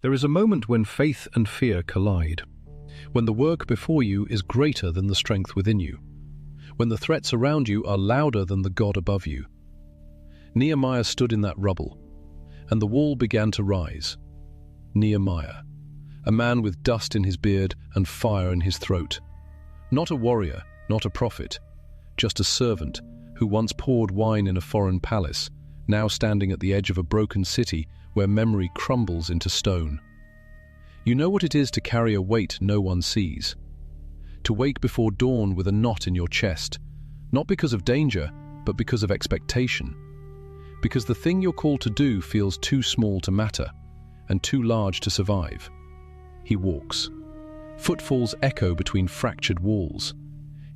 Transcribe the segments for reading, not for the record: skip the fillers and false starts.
There is a moment when faith and fear collide, when the work before you is greater than the strength within you, when the threats around you are louder than the God above you. Nehemiah stood in that rubble, and the wall began to rise. Nehemiah, a man with dust in his beard and fire in his throat. Not a warrior, not a prophet, just a servant who once poured wine in a foreign palace, now standing at the edge of a broken city where memory crumbles into stone. You know what it is to carry a weight no one sees, to wake before dawn with a knot in your chest, not because of danger, but because of expectation, because the thing you're called to do feels too small to matter and too large to survive. He walks. Footfalls echo between fractured walls.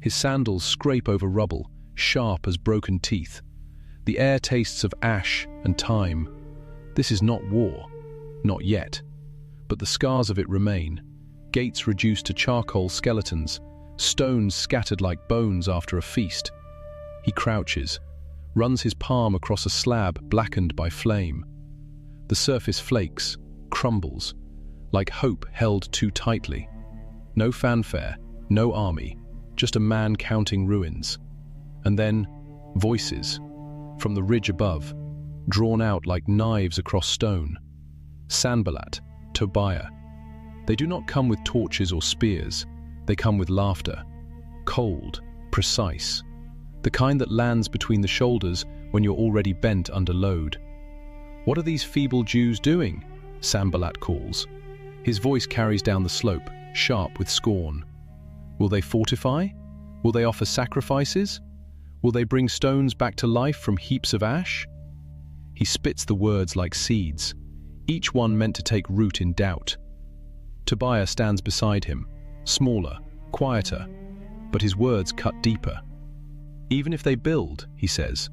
His sandals scrape over rubble, sharp as broken teeth. The air tastes of ash and time. This is not war, not yet, but the scars of it remain. Gates reduced to charcoal skeletons, stones scattered like bones after a feast. He crouches, runs his palm across a slab blackened by flame. The surface flakes, crumbles, like hope held too tightly. No fanfare, no army, just a man counting ruins. And then, voices, from the ridge above, drawn out like knives across stone. Sanballat, Tobiah. They do not come with torches or spears, they come with laughter. Cold, precise. The kind that lands between the shoulders when you're already bent under load. "What are these feeble Jews doing?" Sanballat calls. His voice carries down the slope, sharp with scorn. Will they fortify? Will they offer sacrifices? Will they bring stones back to life from heaps of ash? He spits the words like seeds, each one meant to take root in doubt. Tobiah stands beside him, smaller, quieter, but his words cut deeper. Even if they build, he says,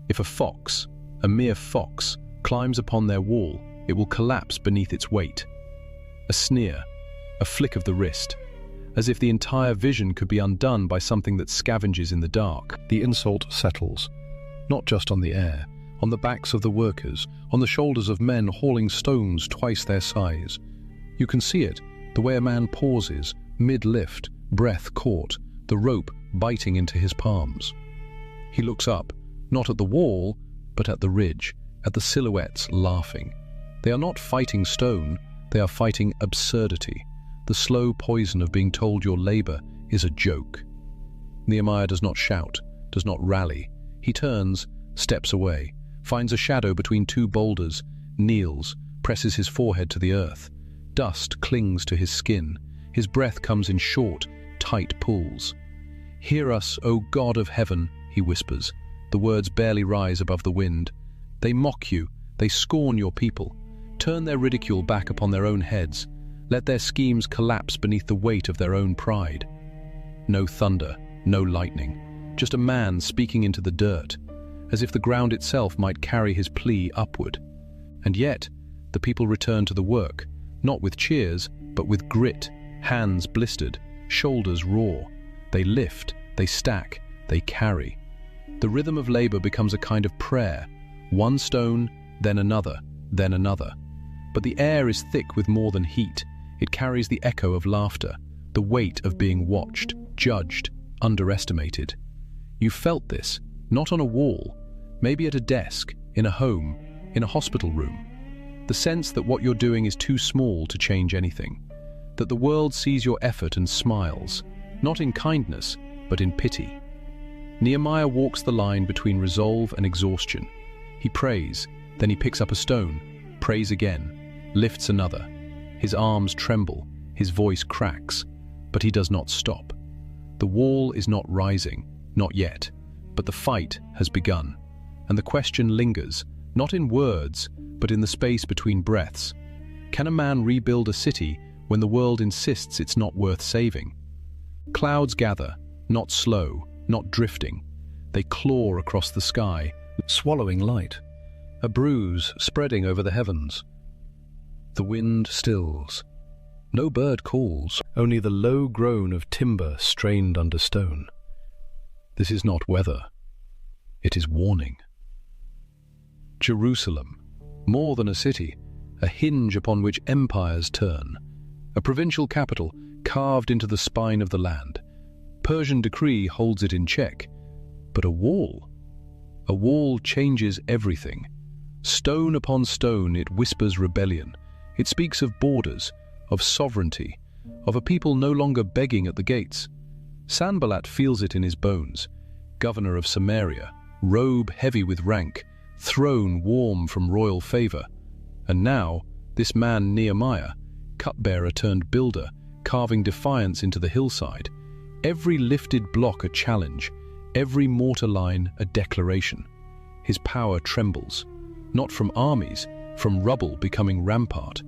if a fox, a mere fox, climbs upon their wall, it will collapse beneath its weight. A sneer, a flick of the wrist, as if the entire vision could be undone by something that scavenges in the dark. The insult settles, not just on the air, on the backs of the workers, on the shoulders of men hauling stones twice their size. You can see it, the way a man pauses, mid-lift, breath caught, the rope biting into his palms. He looks up, not at the wall, but at the ridge, at the silhouettes laughing. They are not fighting stone, they are fighting absurdity, the slow poison of being told your labor is a joke. Nehemiah does not shout, does not rally. He turns, steps away, finds a shadow between two boulders, kneels, presses his forehead to the earth. Dust clings to his skin. His breath comes in short, tight pulls. "Hear us, O God of heaven," he whispers. The words barely rise above the wind. They mock you, they scorn your people. Turn their ridicule back upon their own heads. Let their schemes collapse beneath the weight of their own pride. No thunder, no lightning, just a man speaking into the dirt, as if the ground itself might carry his plea upward. And yet, the people return to the work, not with cheers, but with grit, hands blistered, shoulders raw. They lift, they stack, they carry. The rhythm of labor becomes a kind of prayer, one stone, then another, then another. But the air is thick with more than heat. It carries the echo of laughter, the weight of being watched, judged, underestimated. You felt this, not on a wall, maybe at a desk, in a home, in a hospital room. The sense that what you're doing is too small to change anything. That the world sees your effort and smiles, not in kindness, but in pity. Nehemiah walks the line between resolve and exhaustion. He prays, then he picks up a stone, prays again, lifts another. His arms tremble, his voice cracks, but he does not stop. The wall is not rising, not yet, but the fight has begun. And the question lingers, not in words, but in the space between breaths. Can a man rebuild a city when the world insists it's not worth saving? Clouds gather, not slow, not drifting. They claw across the sky, swallowing light. A bruise spreading over the heavens. The wind stills. No bird calls, only the low groan of timber strained under stone. This is not weather. It is warning. Jerusalem, more than a city, a hinge upon which empires turn, a provincial capital carved into the spine of the land. Persian decree holds it in check, but a wall changes everything. Stone upon stone it whispers rebellion. It speaks of borders, of sovereignty, of a people no longer begging at the gates. Sanballat feels it in his bones. Governor of Samaria, robe heavy with rank, throne warm from royal favor. And now, this man Nehemiah, cupbearer turned builder, carving defiance into the hillside. Every lifted block a challenge, every mortar line a declaration. His power trembles, not from armies, from rubble becoming rampart.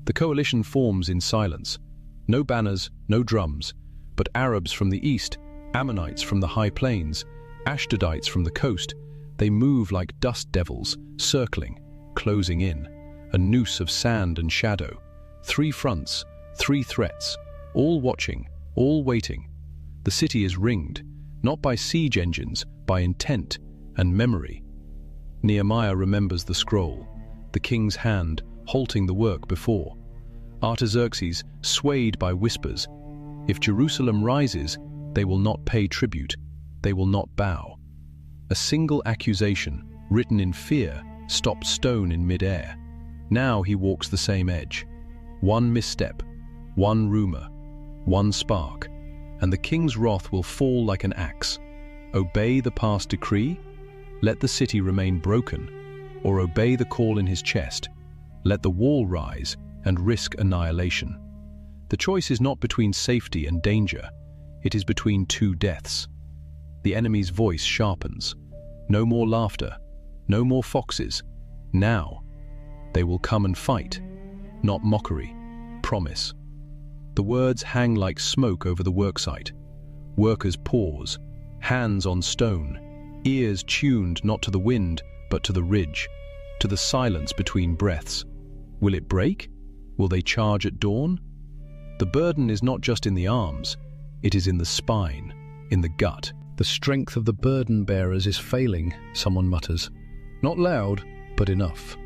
The coalition forms in silence. No banners, no drums, but Arabs from the east, Ammonites from the high plains, Ashdodites from the coast. They move like dust devils, circling, closing in, a noose of sand and shadow. 3 fronts, 3 threats, all watching, all waiting. The city is ringed, not by siege engines, by intent and memory. Nehemiah remembers the scroll, the king's hand halting the work before. Artaxerxes swayed by whispers. If Jerusalem rises, they will not pay tribute, they will not bow. A single accusation, written in fear, stopped stone in mid-air. Now he walks the same edge. One misstep, one rumor, one spark, and the king's wrath will fall like an axe. Obey the past decree? Let the city remain broken, or obey the call in his chest. Let the wall rise and risk annihilation. The choice is not between safety and danger. It is between 2 deaths. The enemy's voice sharpens. No more laughter, no more foxes. Now, they will come and fight, not mockery, promise. The words hang like smoke over the worksite. Workers pause, hands on stone, ears tuned not to the wind, but to the ridge, to the silence between breaths. Will it break? Will they charge at dawn? The burden is not just in the arms, it is in the spine, in the gut. The strength of the burden bearers is failing, someone mutters. Not loud, but enough.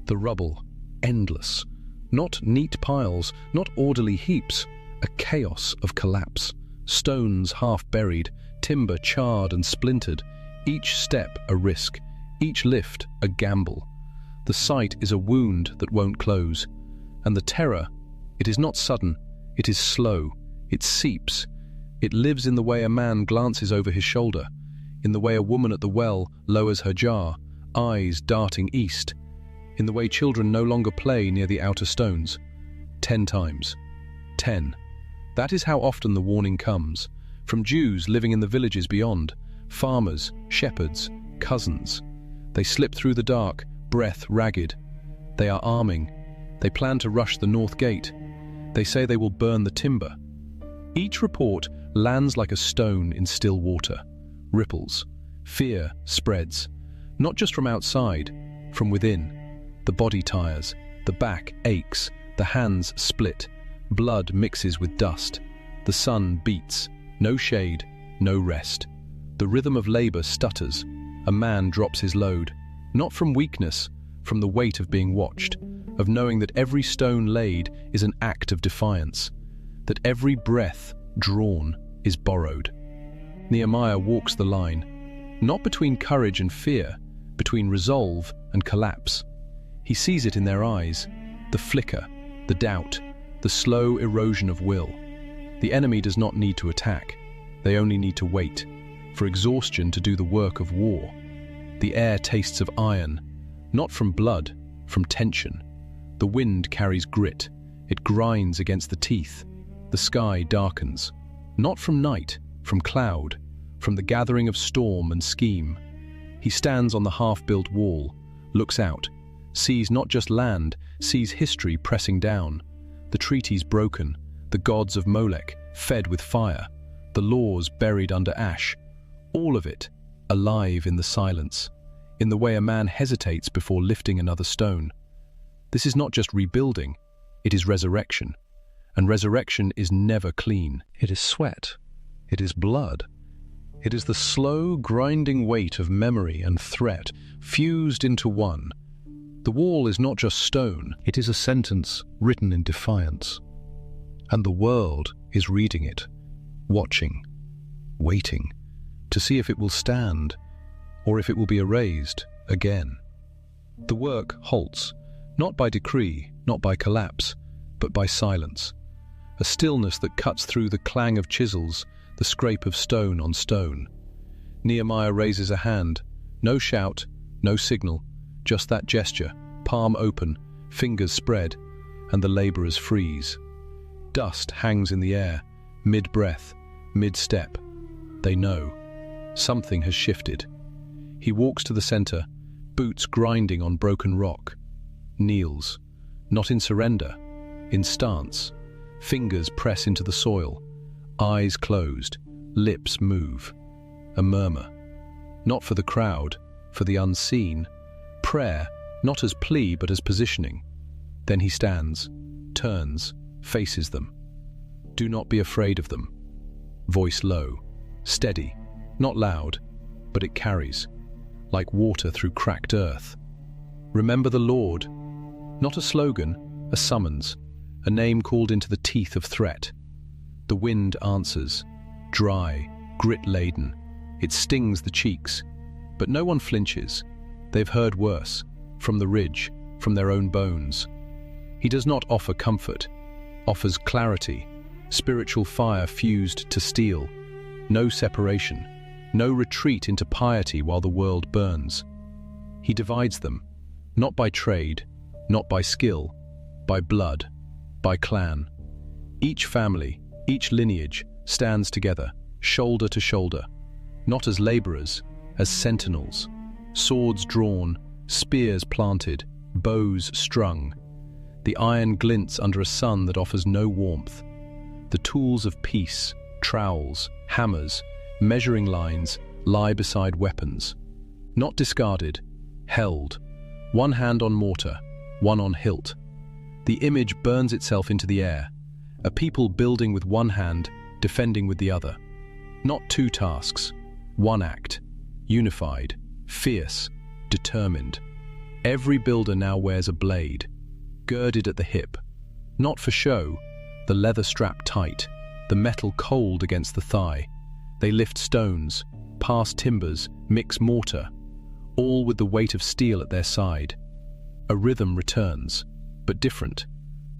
The rubble, endless. Not neat piles, not orderly heaps, a chaos of collapse. Stones half buried, timber charred and splintered, each step a risk, each lift a gamble. The sight is a wound that won't close. And the terror, it is not sudden, it is slow, it seeps. It lives in the way a man glances over his shoulder, in the way a woman at the well lowers her jar, eyes darting east, in the way children no longer play near the outer stones. 10 times. 10. That is how often the warning comes, from Jews living in the villages beyond, farmers, shepherds, cousins. They slip through the dark, breath ragged. They are arming. They plan to rush the north gate. They say they will burn the timber. Each report lands like a stone in still water. Ripples. Fear spreads. Not just from outside, from within. The body tires. The back aches. The hands split. Blood mixes with dust. The sun beats. No shade, no rest. The rhythm of labor stutters. A man drops his load. Not from weakness, from the weight of being watched, of knowing that every stone laid is an act of defiance, that every breath drawn is borrowed. Nehemiah walks the line, not between courage and fear, between resolve and collapse. He sees it in their eyes, the flicker, the doubt, the slow erosion of will. The enemy does not need to attack. They only need to wait, for exhaustion to do the work of war. The air tastes of iron, not from blood, from tension. The wind carries grit. It grinds against the teeth. The sky darkens, not from night, from cloud, from the gathering of storm and scheme. He stands on the half-built wall, looks out, sees not just land, sees history pressing down. The treaties broken, the gods of Molech fed with fire, the laws buried under ash. All of it alive in the silence, in the way a man hesitates before lifting another stone. This is not just rebuilding, it is resurrection. And resurrection is never clean. It is sweat. It is blood. It is the slow, grinding weight of memory and threat fused into one. The wall is not just stone, it is a sentence written in defiance. And the world is reading it, watching, waiting, to see if it will stand, or if it will be erased again. The work halts, not by decree, not by collapse, but by silence. A stillness that cuts through the clang of chisels, the scrape of stone on stone. Nehemiah raises a hand. No shout, no signal, just that gesture, palm open, fingers spread, and the laborers freeze. Dust hangs in the air, mid-breath, mid-step. They know. Something has shifted. He walks to the center, boots grinding on broken rock. Kneels, not in surrender, in stance. Fingers press into the soil, eyes closed, lips move. A murmur. Not for the crowd, for the unseen. Prayer, not as plea but as positioning. Then he stands, turns, faces them. Do not be afraid of them. Voice low, steady, not loud, but it carries, like water through cracked earth. Remember the Lord. Not a slogan, a summons, a name called into the teeth of threat. The wind answers, dry, grit-laden. It stings the cheeks, but no one flinches. They've heard worse, from the ridge, from their own bones. He does not offer comfort, offers clarity, spiritual fire fused to steel. No separation, no retreat into piety while the world burns. He divides them, not by trade, not by skill, by blood, by clan. Each family, each lineage stands together, shoulder to shoulder, not as laborers, as sentinels, swords drawn, spears planted, bows strung. The iron glints under a sun that offers no warmth. The tools of peace, trowels, hammers, measuring lines, lie beside weapons. Not discarded, held, one hand on mortar, one on hilt. The image burns itself into the air, a people building with one hand, defending with the other. Not two tasks, one act, unified, fierce, determined. Every builder now wears a blade, girded at the hip, not for show, the leather strap tight, the metal cold against the thigh. They lift stones, pass timbers, mix mortar, all with the weight of steel at their side. A rhythm returns, but different.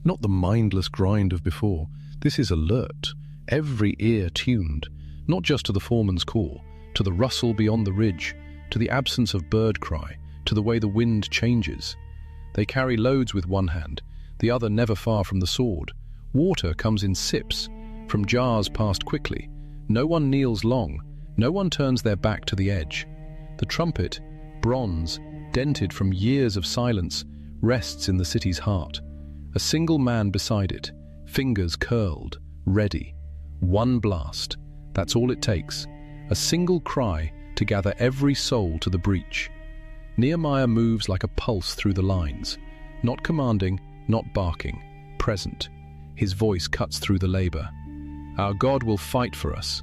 Not the mindless grind of before. This is alert, every ear tuned, not just to the foreman's call, to the rustle beyond the ridge, to the absence of bird cry, to the way the wind changes. They carry loads with one hand, the other never far from the sword. Water comes in sips, from jars passed quickly. No one kneels long, no one turns their back to the edge. The trumpet, bronze, dented from years of silence, rests in the city's heart. A single man beside it, fingers curled, ready. One blast, that's all it takes. A single cry to gather every soul to the breach. Nehemiah moves like a pulse through the lines, not commanding, not barking, present. His voice cuts through the labor. Our God will fight for us.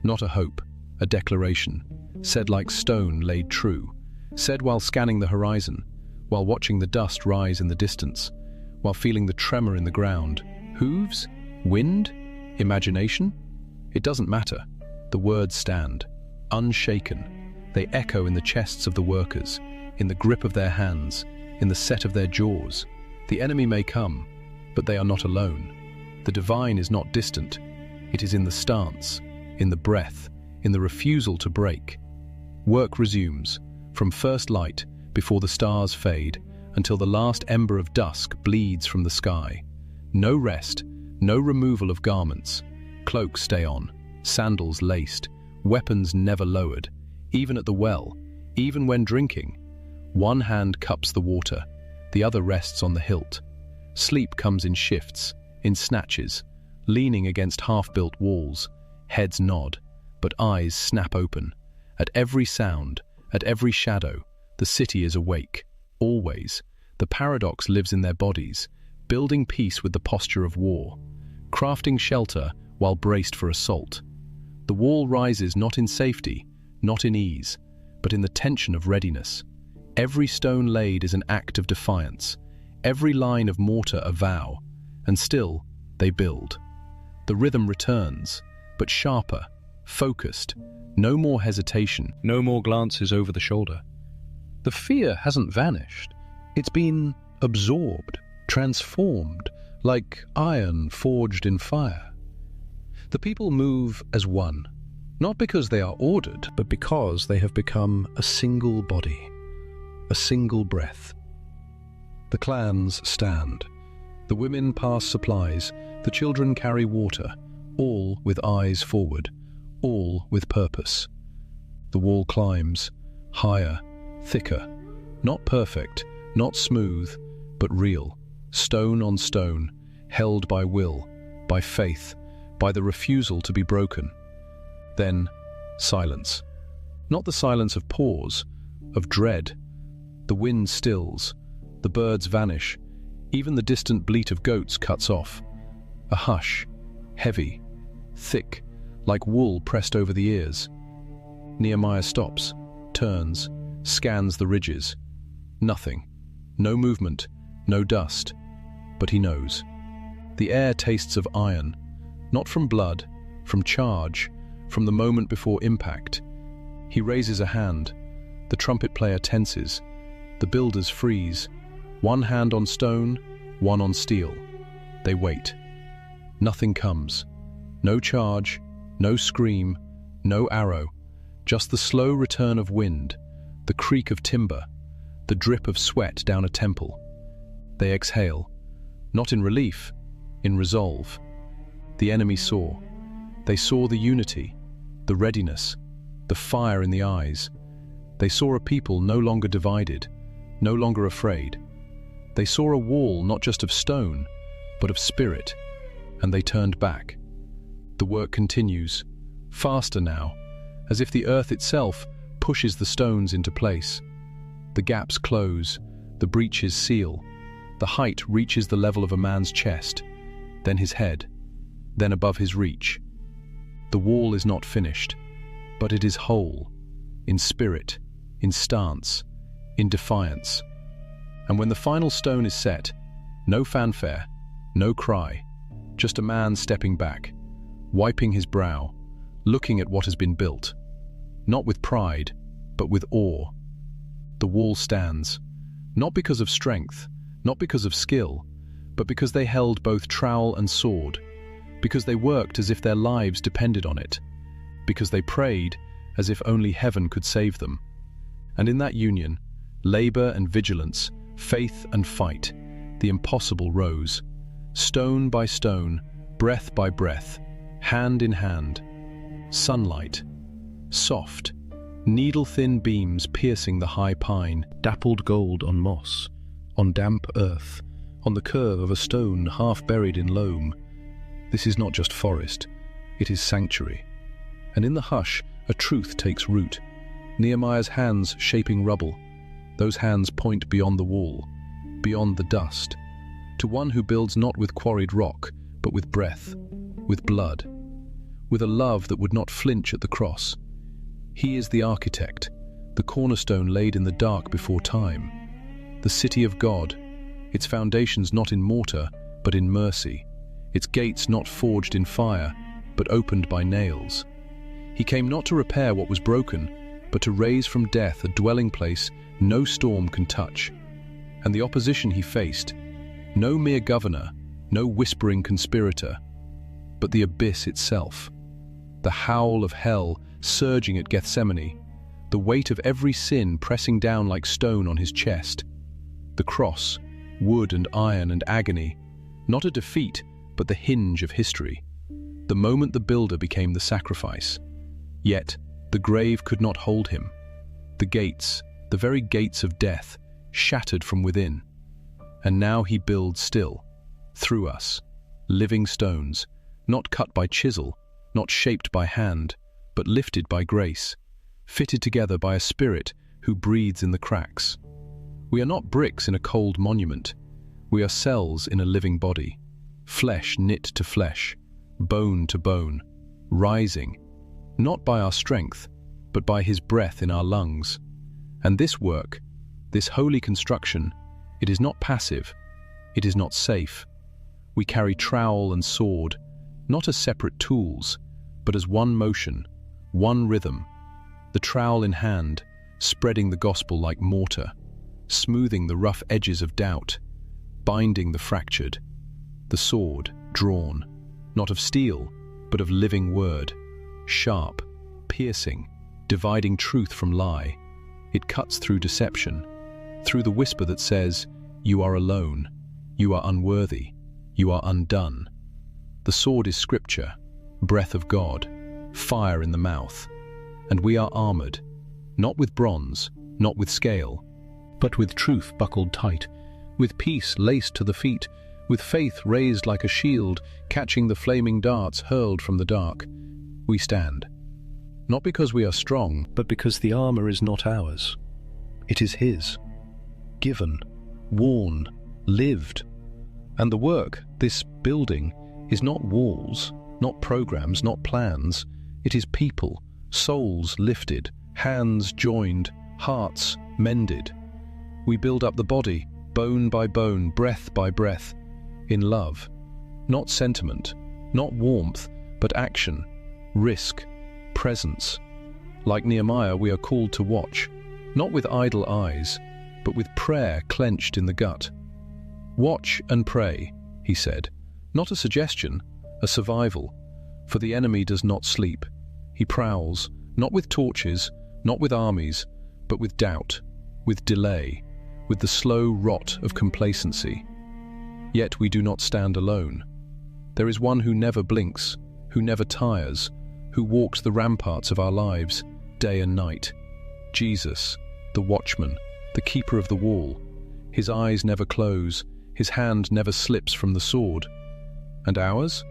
Not a hope, a declaration, said like stone laid true, said while scanning the horizon, while watching the dust rise in the distance, while feeling the tremor in the ground. Hooves? Wind? Imagination? It doesn't matter. The words stand, unshaken. They echo in the chests of the workers, in the grip of their hands, in the set of their jaws. The enemy may come, but they are not alone. The divine is not distant. It is in the stance, in the breath, in the refusal to break. Work resumes, from first light, before the stars fade, until the last ember of dusk bleeds from the sky. No rest, no removal of garments. Cloaks stay on, sandals laced, weapons never lowered, even at the well, even when drinking. One hand cups the water, the other rests on the hilt. Sleep comes in shifts, in snatches, leaning against half-built walls. Heads nod, but eyes snap open. At every sound, at every shadow, the city is awake. Always. The paradox lives in their bodies, building peace with the posture of war, crafting shelter while braced for assault. The wall rises not in safety, not in ease, but in the tension of readiness. Every stone laid is an act of defiance, every line of mortar a vow, and still they build. The rhythm returns, but sharper, focused, no more hesitation, no more glances over the shoulder. The fear hasn't vanished. It's been absorbed, transformed, like iron forged in fire. The people move as one, not because they are ordered, but because they have become a single body, a single breath. The clans stand. The women pass supplies, the children carry water, all with eyes forward, all with purpose. The wall climbs, higher, thicker, not perfect, not smooth, but real, stone on stone, held by will, by faith, by the refusal to be broken. Then, silence. Not the silence of pause, of dread. The wind stills, the birds vanish, even the distant bleat of goats cuts off. A hush, heavy, thick, like wool pressed over the ears. Nehemiah stops, turns, scans the ridges. Nothing. No movement, no dust. But he knows. The air tastes of iron, not from blood, from charge, from the moment before impact. He raises a hand. The trumpet player tenses. The builders freeze. One hand on stone, one on steel. They wait. Nothing comes. No charge, no scream, no arrow. Just the slow return of wind, the creak of timber, the drip of sweat down a temple. They exhale, not in relief, in resolve. The enemy saw. They saw the unity, the readiness, the fire in the eyes. They saw a people no longer divided, no longer afraid. They saw a wall not just of stone, but of spirit, and they turned back. The work continues, faster now, as if the earth itself pushes the stones into place. The gaps close, the breaches seal, the height reaches the level of a man's chest, then his head, then above his reach. The wall is not finished, but it is whole, in spirit, in stance, in defiance. And when the final stone is set, no fanfare, no cry, just a man stepping back, wiping his brow, looking at what has been built, not with pride, but with awe. The wall stands, not because of strength, not because of skill, but because they held both trowel and sword, because they worked as if their lives depended on it, because they prayed as if only heaven could save them. And in that union, labor and vigilance, faith and fight, the impossible rose, stone by stone, breath by breath, hand in hand. Sunlight, soft, needle-thin beams piercing the high pine, dappled gold on moss, on damp earth, on the curve of a stone half buried in loam. This is not just forest, it is sanctuary. And in the hush, a truth takes root. Nehemiah's hands shaping rubble. Those hands point beyond the wall, beyond the dust, to one who builds not with quarried rock, but with breath, with blood, with a love that would not flinch at the cross. He is the architect, the cornerstone laid in the dark before time, the city of God, its foundations not in mortar, but in mercy, its gates not forged in fire, but opened by nails. He came not to repair what was broken, but to raise from death a dwelling place no storm can touch. And the opposition he faced, no mere governor, no whispering conspirator, but the abyss itself, the howl of hell surging at Gethsemane, the weight of every sin pressing down like stone on his chest. The cross, wood and iron and agony, not a defeat, but the hinge of history. The moment the builder became the sacrifice. Yet, the grave could not hold him. The gates, the very gates of death, shattered from within. And now he builds still, through us, living stones, not cut by chisel, not shaped by hand, but lifted by grace, fitted together by a spirit who breathes in the cracks. We are not bricks in a cold monument. We are cells in a living body, flesh knit to flesh, bone to bone, rising, not by our strength, but by his breath in our lungs. And this work, This holy construction, it is not passive, it is not safe. We carry trowel and sword, not as separate tools, but as one motion, one rhythm. The trowel in hand, spreading the gospel like mortar, smoothing the rough edges of doubt, binding the fractured. The sword, drawn, not of steel, but of living word, sharp, piercing, dividing truth from lie. It cuts through deception, through the whisper that says, "You are alone, you are unworthy, you are undone." The sword is scripture, breath of God, fire in the mouth. And we are armored, not with bronze, not with scale, but with truth buckled tight, with peace laced to the feet, with faith raised like a shield, catching the flaming darts hurled from the dark. We stand, not because we are strong, but because the armor is not ours. It is His, given, worn, lived. And the work, this building, is not walls, not programs, not plans. It is people, souls lifted, hands joined, hearts mended. We build up the body, bone by bone, breath by breath, in love. Not sentiment, not warmth, but action, risk, presence. Like Nehemiah, we are called to watch, not with idle eyes, but with prayer clenched in the gut. Watch and pray, he said, not a suggestion, a survival. For the enemy does not sleep. He prowls, not with torches, not with armies, but with doubt, with delay, with the slow rot of complacency. Yet we do not stand alone. There is one who never blinks, who never tires, who walks the ramparts of our lives, day and night. Jesus, the watchman, the keeper of the wall. His eyes never close, his hand never slips from the sword. And ours?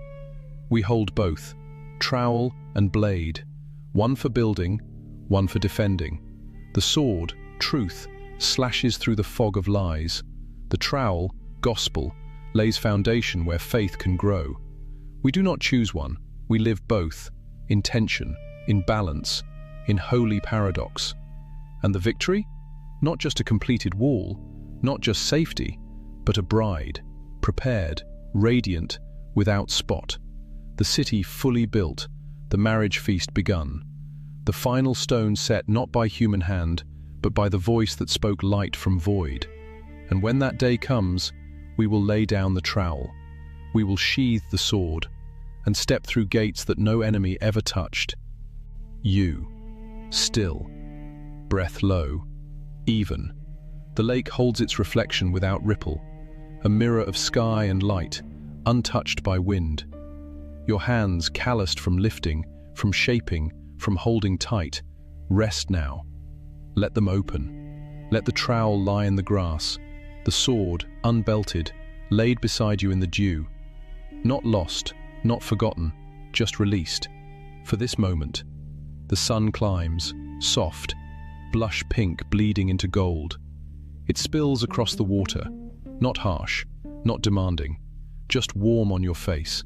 We hold both, trowel and blade, one for building, one for defending. The sword, truth, slashes through the fog of lies. The trowel, gospel, lays foundation where faith can grow. We do not choose one, we live both, in tension, in balance, in holy paradox. And the victory? Not just a completed wall, not just safety, but a bride, prepared, radiant, without spot. The city fully built, the marriage feast begun. The final stone set not by human hand, but by the voice that spoke light from void. And when that day comes, we will lay down the trowel. We will sheathe the sword, and step through gates that no enemy ever touched. You, still, breath low, even. The lake holds its reflection without ripple, a mirror of sky and light, untouched by wind. Your hands calloused from lifting, from shaping, from holding tight, rest now. Let them open. Let the trowel lie in the grass, the sword, unbelted, laid beside you in the dew. Not lost, not forgotten, just released. For this moment, the sun climbs, soft, blush pink bleeding into gold. It spills across the water, not harsh, not demanding, just warm on your face,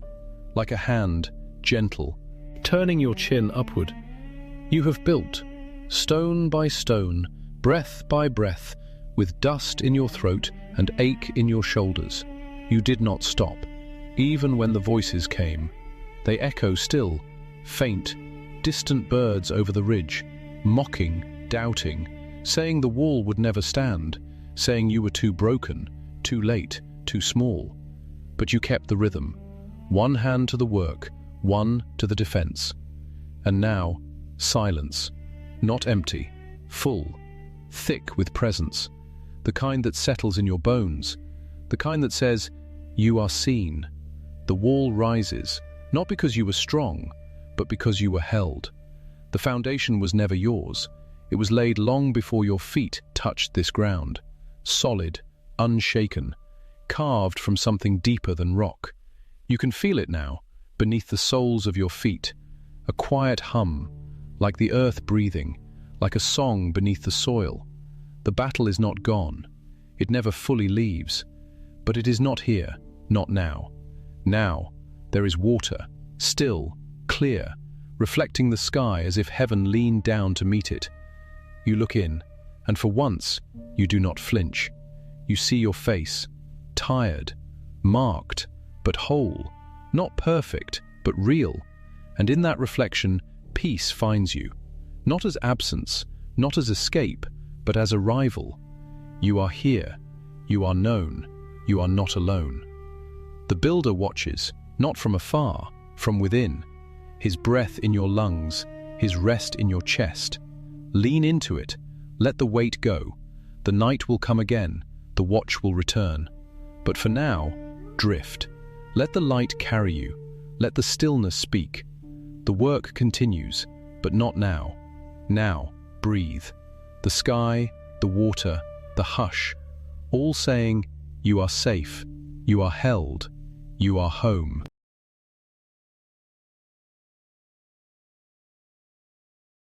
like a hand, gentle, turning your chin upward. You have built, stone by stone, breath by breath, with dust in your throat and ache in your shoulders. You did not stop, even when the voices came. They echo still, faint, distant birds over the ridge, mocking, doubting, saying the wall would never stand, saying you were too broken, too late, too small. But you kept the rhythm, one hand to the work, one to the defense. And now, silence, not empty, full, thick with presence, the kind that settles in your bones, the kind that says, you are seen. The wall rises, not because you were strong, but because you were held. The foundation was never yours. It was laid long before your feet touched this ground, solid, unshaken, carved from something deeper than rock. You can feel it now, beneath the soles of your feet, a quiet hum, like the earth breathing, like a song beneath the soil. The battle is not gone. It never fully leaves. But it is not here, not now. Now, there is water, still, clear, reflecting the sky as if heaven leaned down to meet it. You look in, And for once, you do not flinch. You see your face, tired, marked, but whole, not perfect, but real. And in that reflection, peace finds you, not as absence, not as escape, but as arrival. You are here, you are known, you are not alone. The builder watches, not from afar, from within, his breath in your lungs, his rest in your chest. Lean into it, let the weight go. The night will come again, the watch will return. But for now, drift. Let the light carry you, let the stillness speak. The work continues, but not now. Now, breathe. The sky, the water, the hush, all saying, you are safe, you are held, you are home.